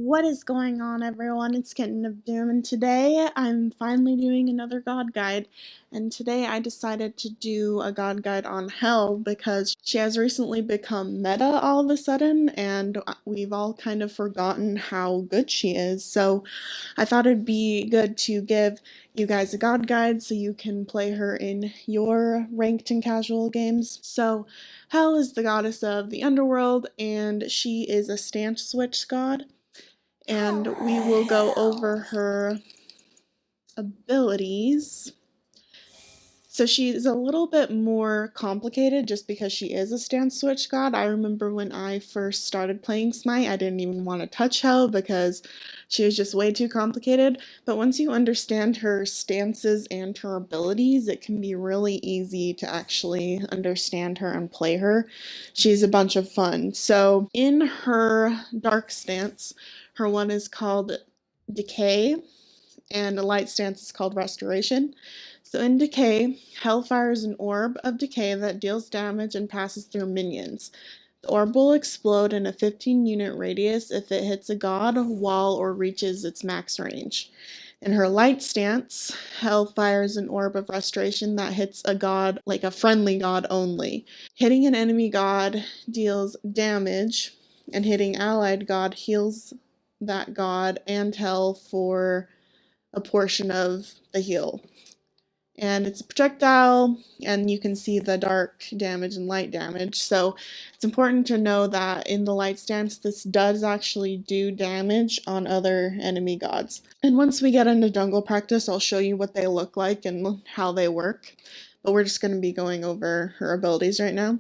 What is going on, everyone? It's Kitten of Doom, and today I'm finally doing another God Guide. And today I decided to do a God Guide on Hell because she has recently become meta all of a sudden, and we've all kind of forgotten how good she is. So I thought it'd be good to give you guys a God Guide so you can play her in your ranked and casual games. So Hell is the goddess of the underworld, and she is a stance switch god. And we will go over her abilities. So she's a little bit more complicated just because she is a stance switch god. I remember when I first started playing SMITE, I didn't even want to touch Hell because she was just way too complicated. But once you understand her stances and her abilities, it can be really easy to actually understand her and play her. She's a bunch of fun. So in her dark stance, her one is called Decay, and a light stance is called Restoration. So in Decay, Hell fires an orb of decay that deals damage and passes through minions. The orb will explode in a 15-unit radius if it hits a god, wall, or reaches its max range. In her light stance, Hell fires an orb of restoration that hits a god, like a friendly god only. Hitting an enemy god deals damage, and hitting allied god heals that god and Hell for a portion of the heal. And it's a projectile, and you can see the dark damage and light damage. So it's important to know that in the light stance, this does actually do damage on other enemy gods. And once we get into jungle practice, I'll show you what they look like and how they work. But we're just going to be going over her abilities right now.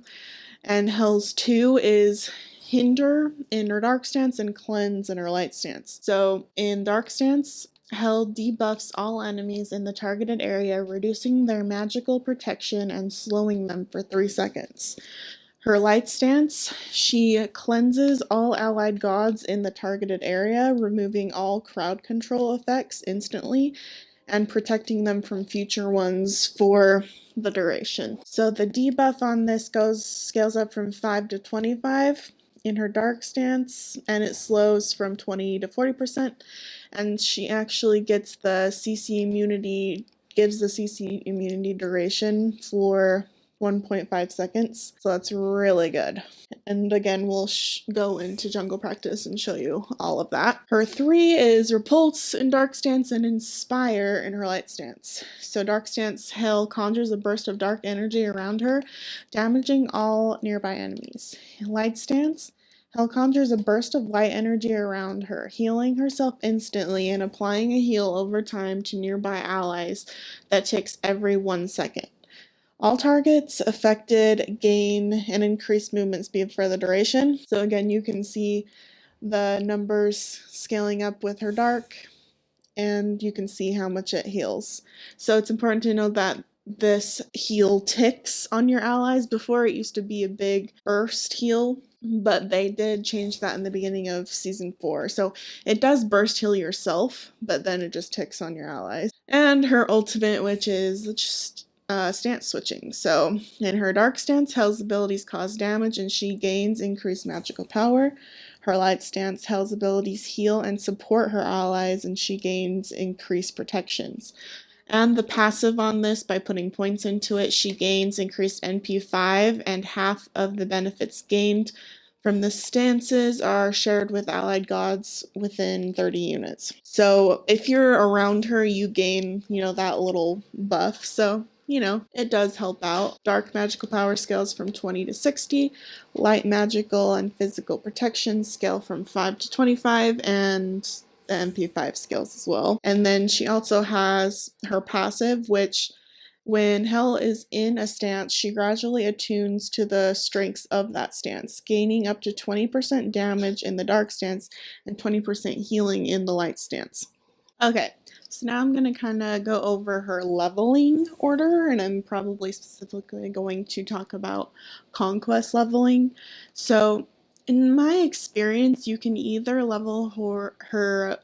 And Hell's 2 is Hinder in her dark stance and Cleanse in her light stance. So in dark stance, Hell debuffs all enemies in the targeted area, reducing their magical protection and slowing them for 3 seconds. Her light stance, she cleanses all allied gods in the targeted area, removing all crowd control effects instantly and protecting them from future ones for the duration. So the debuff on this scales up from 5 to 25 in her dark stance, and it slows from 20 to 40%, and she actually gets the CC immunity, gives the CC immunity duration for 1.5 seconds, so that's really good. And again, we'll go into jungle practice and show you all of that. Her 3 is Repulse in dark stance and Inspire in her light stance. So dark stance, Hell conjures a burst of dark energy around her, damaging all nearby enemies. In light stance, Hell conjures a burst of light energy around her, healing herself instantly and applying a heal over time to nearby allies that takes every 1 second. All targets affected gain an increased movement speed for the duration. So again, you can see the numbers scaling up with her dark, and you can see how much it heals. So it's important to know that this heal ticks on your allies. Before, it used to be a big burst heal, but they did change that in the beginning of Season 4. So it does burst heal yourself, but then it just ticks on your allies. And her ultimate, which is just stance switching. So in her dark stance, Hell's abilities cause damage and she gains increased magical power. Her light stance, Hell's abilities heal and support her allies and she gains increased protections. And the passive on this, by putting points into it, she gains increased NP 5, and half of the benefits gained from the stances are shared with allied gods within 30 units. So if you're around her, you gain, that little buff. So it does help out. Dark magical power scales from 20 to 60. Light magical and physical protection scale from 5 to 25, and the MP5 scales as well. And then she also has her passive, which when Hell is in a stance, she gradually attunes to the strengths of that stance, gaining up to 20% damage in the dark stance and 20% healing in the light stance. Okay, so now I'm going to kind of go over her leveling order, and I'm probably specifically going to talk about conquest leveling. So in my experience, you can either level her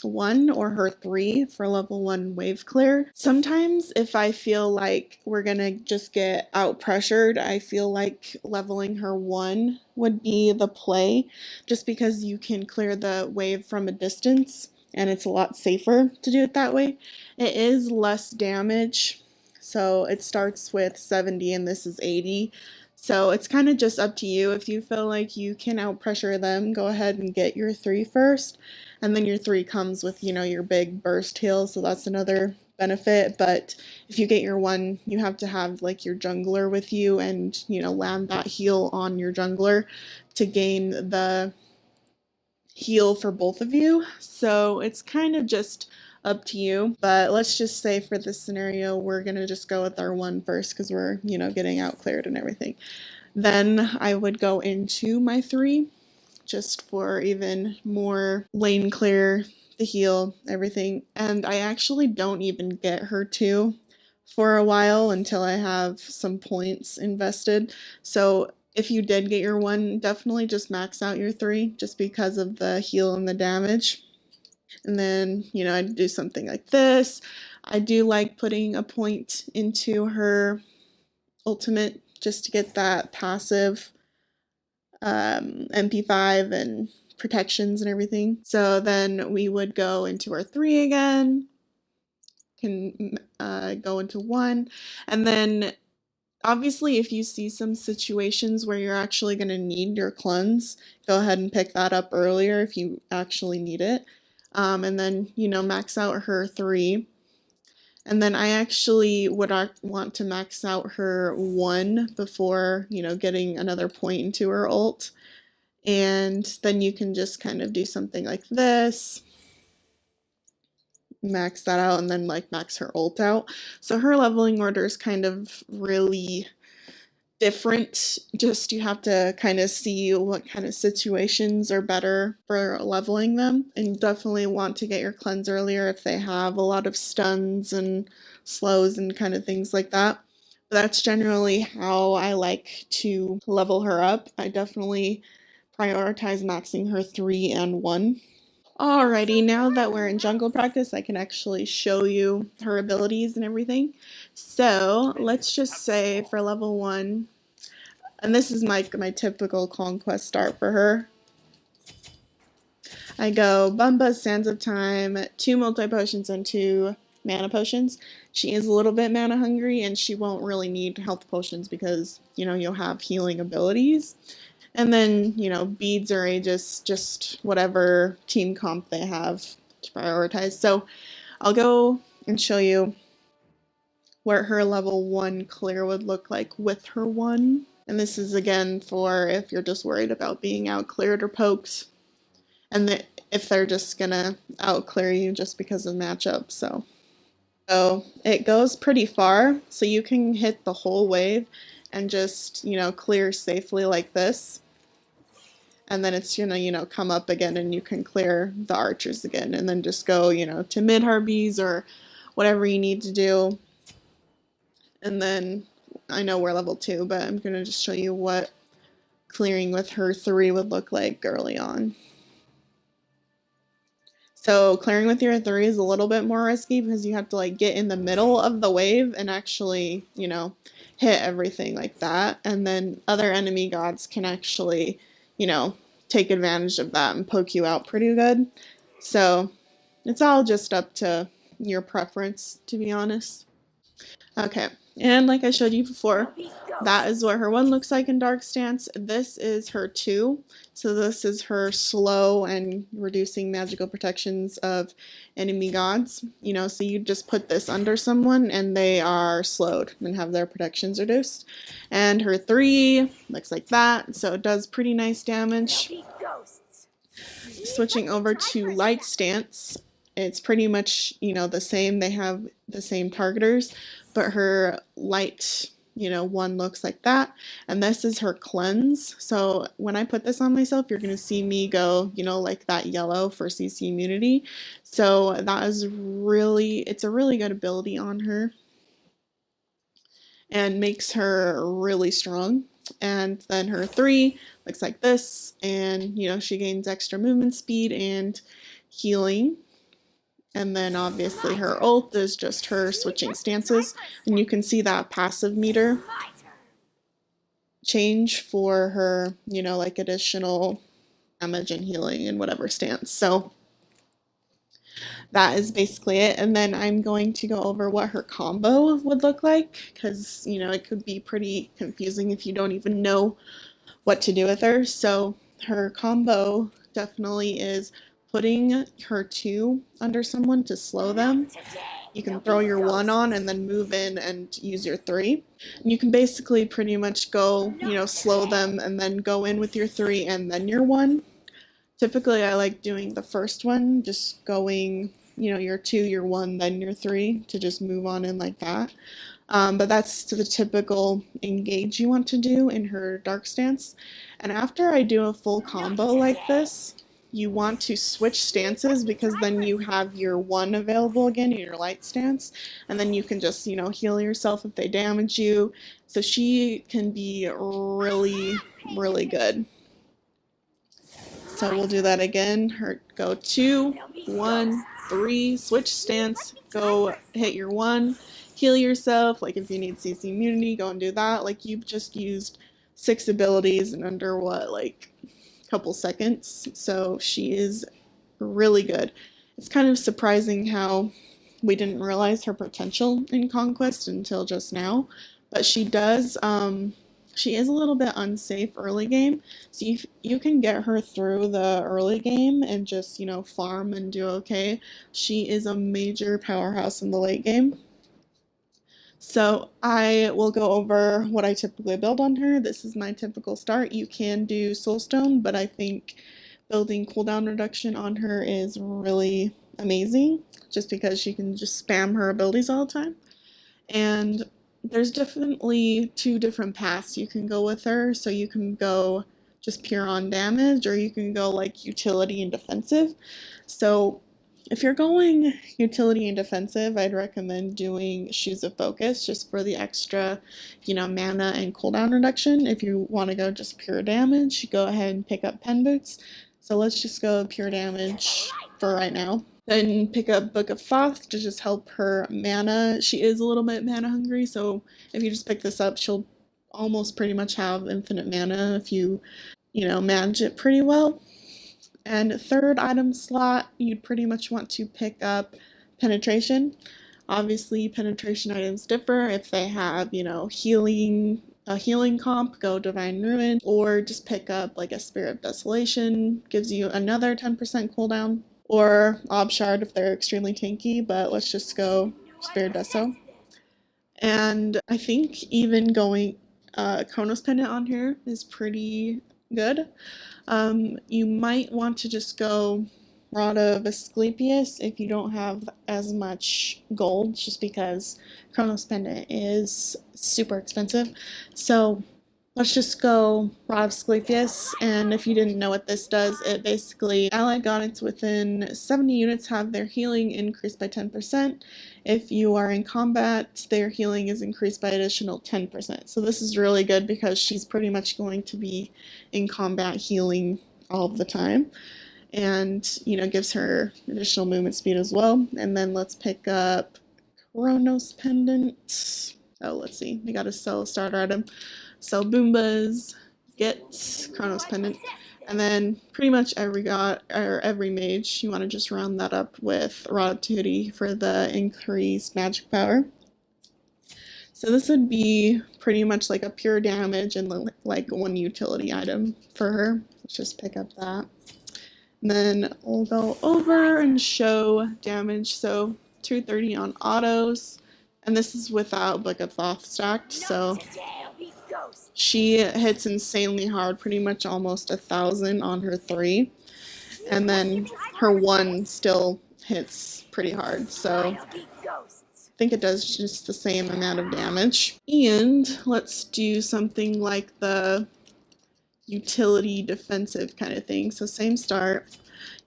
1 or her 3 for level 1 wave clear. Sometimes if I feel like we're gonna just get out pressured, I feel like leveling her 1 would be the play, just because you can clear the wave from a distance and it's a lot safer to do it that way. It is less damage, so it starts with 70 and this is 80. So it's kind of just up to you. If you feel like you can out pressure them, go ahead and get your 3 first. And then your 3 comes with, your big burst heal, so that's another benefit. But if you get your 1, you have to have like your jungler with you and, land that heal on your jungler to gain the heal for both of you. So it's kind of just up to you. But let's just say for this scenario, we're going to just go with our 1 first because we're, getting out cleared and everything. Then I would go into my 3 just for even more lane clear, the heal, everything. And I actually don't even get her 2 for a while until I have some points invested. So if you did get your 1, definitely just max out your 3 just because of the heal and the damage. And then, I'd do something like this. I do like putting a point into her ultimate just to get that passive MP5 and protections and everything. So then we would go into our 3 again, can go into 1, and then obviously if you see some situations where you're actually going to need your cleanse, go ahead and pick that up earlier if you actually need it. And then, max out her 3. And then I actually would want to max out her 1 before, getting another point into her ult. And then you can just kind of do something like this, max that out, and then like max her ult out. So her leveling order is kind of really different. Just you have to kind of see what kind of situations are better for leveling them, and definitely want to get your cleanse earlier if they have a lot of stuns and slows and kind of things like that. But that's generally how I like to level her up. I definitely prioritize maxing her 3 and 1. Alrighty, now that we're in jungle practice, I can actually show you her abilities and everything. So let's just say for level 1, and this is my typical conquest start for her. I go Bumba, Sands of Time, 2 multi-potions and 2 mana potions. She is a little bit mana hungry and she won't really need health potions because, you'll have healing abilities. And then, beads or Aegis, just whatever team comp they have to prioritize. So I'll go and show you what her level 1 clear would look like with her 1. And this is again for if you're just worried about being out cleared or poked. And if they're just gonna out clear you just because of matchup. So it goes pretty far. So you can hit the whole wave and just, clear safely like this. And then it's gonna, come up again and you can clear the archers again and then just go, to mid harpies or whatever you need to do. And then I know we're level 2, but I'm gonna just show you what clearing with her 3 would look like early on. So clearing with your 3 is a little bit more risky because you have to like get in the middle of the wave and actually, hit everything like that. And then other enemy gods can actually, take advantage of that and poke you out pretty good. So it's all just up to your preference, to be honest. Okay, and like I showed you before, that is what her 1 looks like in Dark Stance. This is her 2. So this is her slow and reducing magical protections of enemy gods. So you just put this under someone and they are slowed and have their protections reduced. And her 3 looks like that. So it does pretty nice damage. Switching over to Light Stance, it's pretty much, the same. They have the same targeters, but her light 1 looks like that, and this is her cleanse. So when I put this on myself, you're gonna see me go, like that yellow for CC immunity. So that is it's a really good ability on her and makes her really strong. And then her 3 looks like this, and she gains extra movement speed and healing. And then obviously her ult is just her switching stances. And you can see that passive meter change for her, you know, like additional damage and healing and whatever stance. So that is basically it. And then I'm going to go over what her combo would look like, because, you know, it could be pretty confusing if you don't even know what to do with her. So her combo definitely is putting her 2 under someone to slow them. You can throw your 1 on and then move in and use your 3. And you can basically pretty much go, you know, slow them and then go in with your 3 and then your 1. Typically, I like doing the first one, just going, you know, your 2, your 1, then your 3 to just move on in like that. But that's the typical engage you want to do in her dark stance. And after I do a full combo like this, you want to switch stances, because then you have your 1 available again in your light stance, and then you can just, you know, heal yourself if they damage you. So she can be really, really good. So we'll do that again. Go 2, 1, 3, switch stance, go hit your 1, heal yourself. Like if you need CC immunity, go and do that. Like you've just used 6 abilities in under what, like a couple seconds. So she is really good. It's kind of surprising how we didn't realize her potential in Conquest until just now, but she does. She is a little bit unsafe early game, so you can get her through the early game and just, you know, farm and do okay. She is a major powerhouse in the late game. So I will go over what I typically build on her. This is my typical start. You can do Soulstone, but I think building cooldown reduction on her is really amazing, just because she can just spam her abilities all the time. And there's definitely 2 different paths you can go with her. So you can go just pure on damage, or you can go like utility and defensive. So if you're going utility and defensive, I'd recommend doing Shoes of Focus just for the extra, you know, mana and cooldown reduction. If you want to go just pure damage, go ahead and pick up Pen Boots. So let's just go pure damage for right now. Then pick up Book of Thoth to just help her mana. She is a little bit mana hungry, so if you just pick this up, she'll almost pretty much have infinite mana if you know, manage it pretty well. And third item slot, you'd pretty much want to pick up Penetration. Obviously, penetration items differ. If they have, you know, a healing comp, go Divine Ruin, or just pick up like a Spirit of Desolation, gives you another 10% cooldown. Or Obshard if they're extremely tanky, but let's just go Spirit Deso. And I think even going Chronos Pendant on here is pretty good. You might want to just go Rod of Asclepius if you don't have as much gold, just because Chronos Pendant is super expensive. So let's just go Rod of Asclepius, and if you didn't know what this does, it basically, allied gods within 70 units have their healing increased by 10%. If you are in combat, their healing is increased by additional 10%. So this is really good because she's pretty much going to be in combat healing all the time. And, you know, gives her additional movement speed as well. And then let's pick up Chronos Pendant. Oh, let's see. We gotta sell a starter item. Sell Boombas, get Chronos Pendant, and then pretty much every god or every mage, you want to just round that up with Rod of Tutti for the increased magic power. So this would be pretty much like a pure damage and like 1 utility item for her. Let's just pick up that. And then we'll go over and show damage. So 230 on autos, and this is without Book of Thoth stacked, so she hits insanely hard, pretty much almost 1,000 on her 3, and then her 1 still hits pretty hard, so I think it does just the same amount of damage. And let's do something like the utility defensive kind of thing. So same start,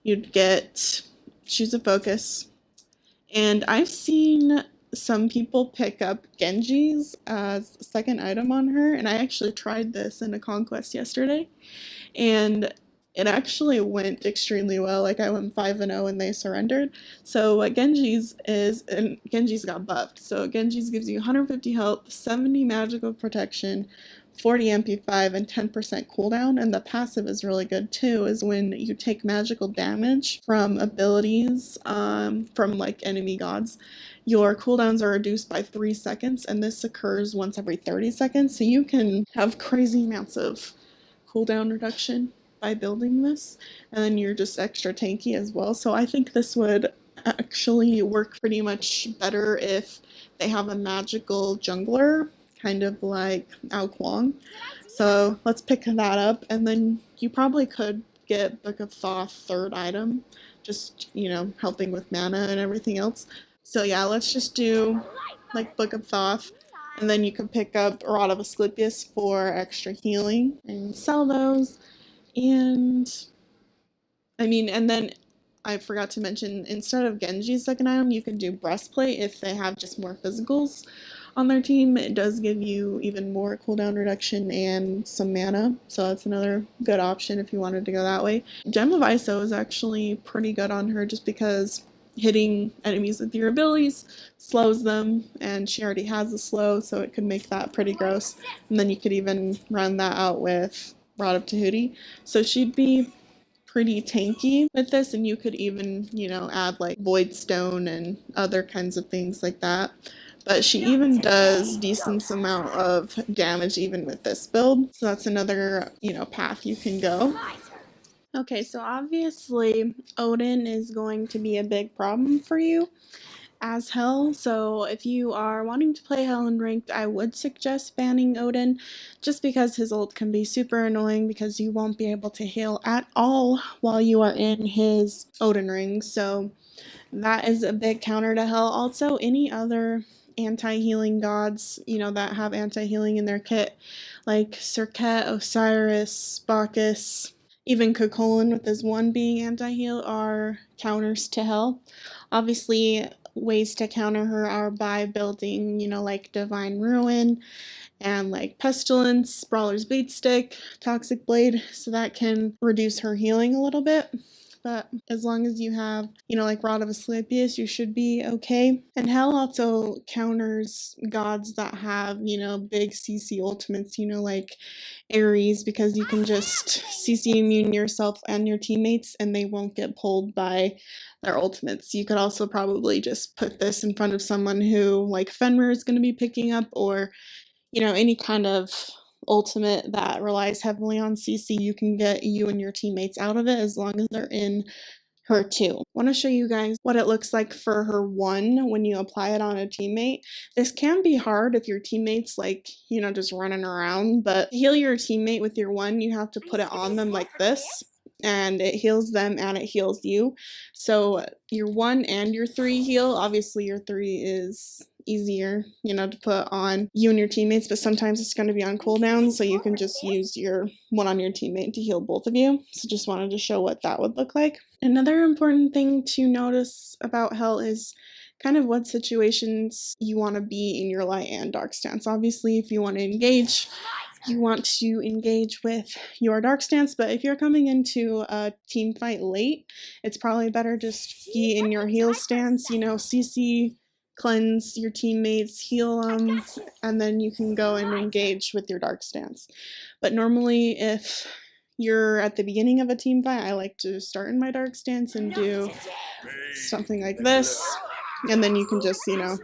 you'd get Shoes of Focus, and I've seen some people pick up Genji's as a second item on her, and I actually tried this in a conquest yesterday, and it actually went extremely well. Like I went 5-0 and they surrendered. So what Genji's is, and Genji's got buffed. So Genji's gives you 150 health, 70 magical protection, 40 MP5, and 10% cooldown. And the passive is really good too, is when you take magical damage from abilities from like enemy gods, your cooldowns are reduced by 3 seconds, and this occurs once every 30 seconds. So you can have crazy amounts of cooldown reduction by building this, and then you're just extra tanky as well. So I think this would actually work pretty much better if they have a magical jungler, kind of like Ao Kuang. So let's pick that up, and then you probably could get Book of Thoth third item, just, you know, helping with mana and everything else. So yeah, let's just do like Book of Thoth, and then you can pick up Rod of Asclepius for extra healing and sell those. And I mean, and then I forgot to mention, instead of Genji's second item, you can do Breastplate if they have just more physicals on their team. It does give you even more cooldown reduction and some mana, so that's another good option if you wanted to go that way. Gem of ISO is actually pretty good on her just because hitting enemies with your abilities slows them, and she already has a slow, so it could make that pretty gross. And then you could even run that out with Rod of Tahuti. So she'd be pretty tanky with this, and you could even, you know, add like Void Stone and other kinds of things like that. But she even does decent amount of damage even with this build, so that's another, you know, path you can go. Okay, so obviously Odin is going to be a big problem for you as Hell, so if you are wanting to play Hell in Ranked, I would suggest banning Odin, just because his ult can be super annoying because you won't be able to heal at all while you are in his Odin ring, so that is a big counter to Hell. Also, any other anti-healing gods, you know, that have anti-healing in their kit, like Serket, Osiris, Bacchus, even Cuchulainn with his one being anti-heal, are counters to Hell. Obviously, ways to counter her are by building, you know, like Divine Ruin and like Pestilence, Brawler's Beat Stick, Toxic Blade, so that can reduce her healing a little bit. But as long as you have, you know, like Rod of Asclepius, you should be okay. And Hell also counters gods that have, you know, big CC ultimates, you know, like Ares, because you can just CC immune yourself and your teammates and they won't get pulled by their ultimates. You could also probably just put this in front of someone who, like Fenrir, is going to be picking up, or, you know, any kind of ultimate that relies heavily on CC. You can get you and your teammates out of it as long as they're in her 2. I want to show you guys what it looks like for her 1 when you apply it on a teammate. This can be hard if your teammate's like, you know, just running around, but to heal your teammate with your 1, you have to put it on them like this, and it heals them and it heals you. So your 1 and your 3 heal. Obviously your 3 is easier, you know, to put on you and your teammates, but sometimes it's going to be on cooldown, so you can just use your 1 on your teammate to heal both of you. So just wanted to show what that would look like. Another important thing to notice about Hell is kind of what situations you want to be in your light and dark stance. Obviously, if you want to engage, you want to engage with your dark stance, but if you're coming into a team fight late, it's probably better just be in your heal stance, you know, CC, cleanse your teammates, heal them, and then you can go and engage with your dark stance. But normally, if you're at the beginning of a team fight, I like to start in my dark stance and do something like this, and then you can just, you know,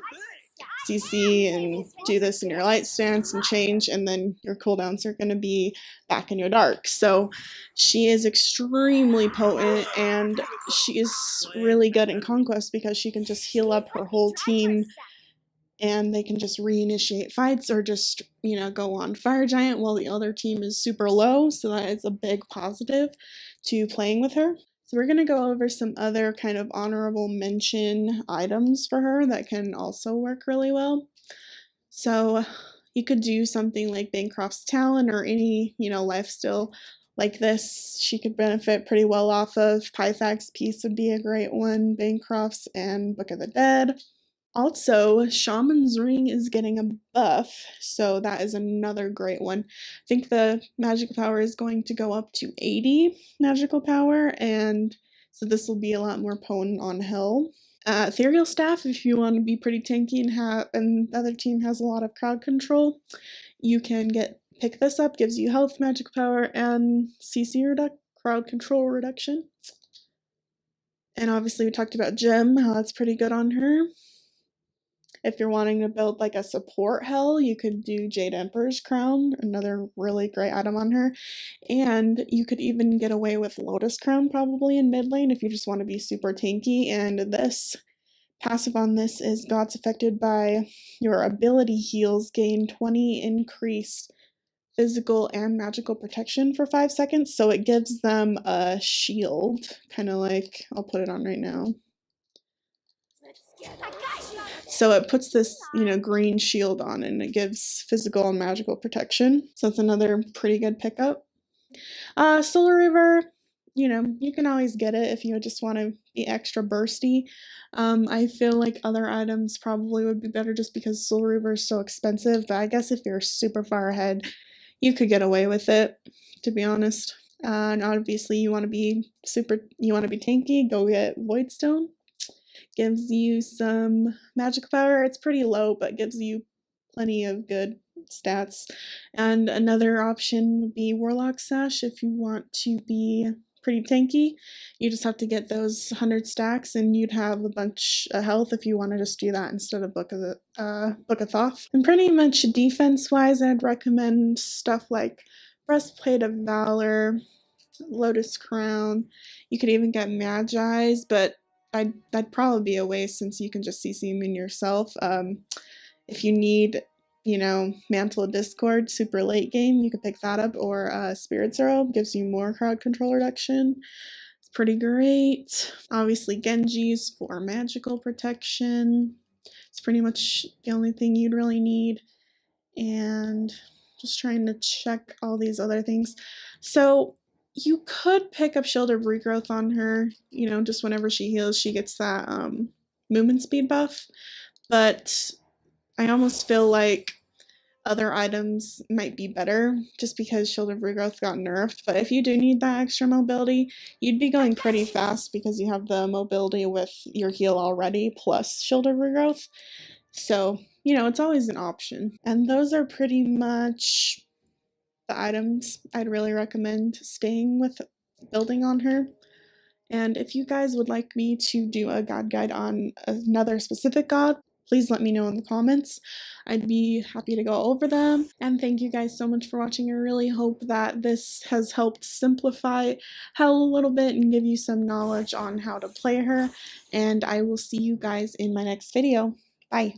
CC and do this in your light stance and change, and then your cooldowns are going to be back in your dark. So she is extremely potent, and she is really good in Conquest because she can just heal up her whole team and they can just reinitiate fights or just, you know, go on Fire Giant while the other team is super low. So that is a big positive to playing with her. So we're going to go over some other kind of honorable mention items for her that can also work really well. So you could do something like Bancroft's Talon or any, you know, lifesteal like this. She could benefit pretty well off of. Pythax Peace would be a great one. Bancroft's and Book of the Dead. Also, Shaman's Ring is getting a buff, so that is another great one. I think the magical power is going to go up to 80 magical power, and so this will be a lot more potent on Hill. Ethereal Staff, if you want to be pretty tanky and the other team has a lot of crowd control, you can pick this up. Gives you health, magic power, and crowd control reduction. And obviously we talked about Gem, how that's pretty good on her. If you're wanting to build like a support Hell, you could do Jade Emperor's Crown, another really great item on her. And you could even get away with Lotus Crown probably in mid lane if you just want to be super tanky. And this passive on this is Gods affected by your ability heals gain 20 increased physical and magical protection for 5 seconds. So it gives them a shield, kind of like, I'll put it on right now. So it puts this, green shield on and it gives physical and magical protection. So it's another pretty good pickup. Solar River, you can always get it if you just want to be extra bursty. I feel like other items probably would be better just because Solar River is so expensive, but I guess if you're super far ahead, you could get away with it, to be honest. And obviously you want to be tanky, go get Voidstone. Gives you some magic power. It's pretty low, but gives you plenty of good stats. And another option would be Warlock Sash if you want to be pretty tanky. You just have to get those 100 stacks and you'd have a bunch of health if you want to just do that instead of Book of Thoth. And pretty much defense-wise, I'd recommend stuff like Breastplate of Valor, Lotus Crown. You could even get Magi's, but that'd probably be a waste since you can just CC them in yourself. If you need, Mantle of Discord, super late game, you could pick that up, or Spirit's Arrow gives you more crowd control reduction. It's pretty great. Obviously Genji's for magical protection. It's pretty much the only thing you'd really need. And just trying to check all these other things. So you could pick up Shield of Regrowth on her, just whenever she heals, she gets that movement speed buff. But I almost feel like other items might be better just because Shield of Regrowth got nerfed. But if you do need that extra mobility, you'd be going pretty fast because you have the mobility with your heal already plus Shield of Regrowth. So, it's always an option. And those are pretty much the items I'd really recommend staying with building on her. And if you guys would like me to do a god guide on another specific god, please let me know in the comments. I'd be happy to go over them. And thank you guys so much for watching. I really hope that this has helped simplify Hell a little bit and give you some knowledge on how to play her. And I will see you guys in my next video. Bye.